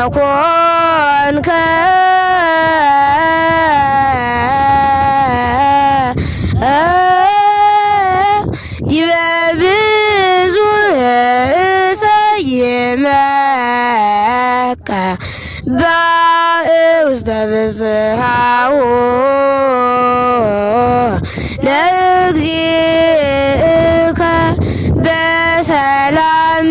ኮንከ ዲበ ብዙኅ ሰይመከ በውስተ ብጽሐሁ ለእግዚእከ በሰላም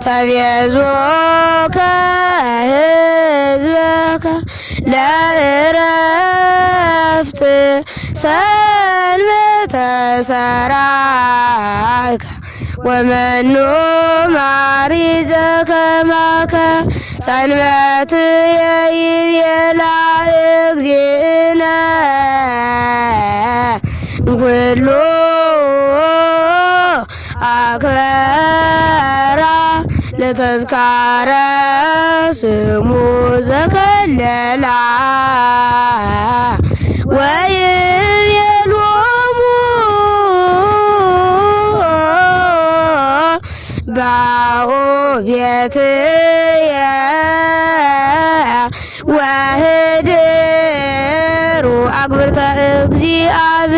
ተቤዞከ ሕዝበከ ለዕረፍት ሰንበተ ሠራይከ ወመኑ ማሪዘ ከማከ ሰንበትየ ይቤላ እግዚእነ ኩሉ አክበራ ለተዝካረ ስሙ ዘከለላ ወይቤሎሙ ባኡ ቤትየ ወህድሩ አግብርተ እግዚአብሔር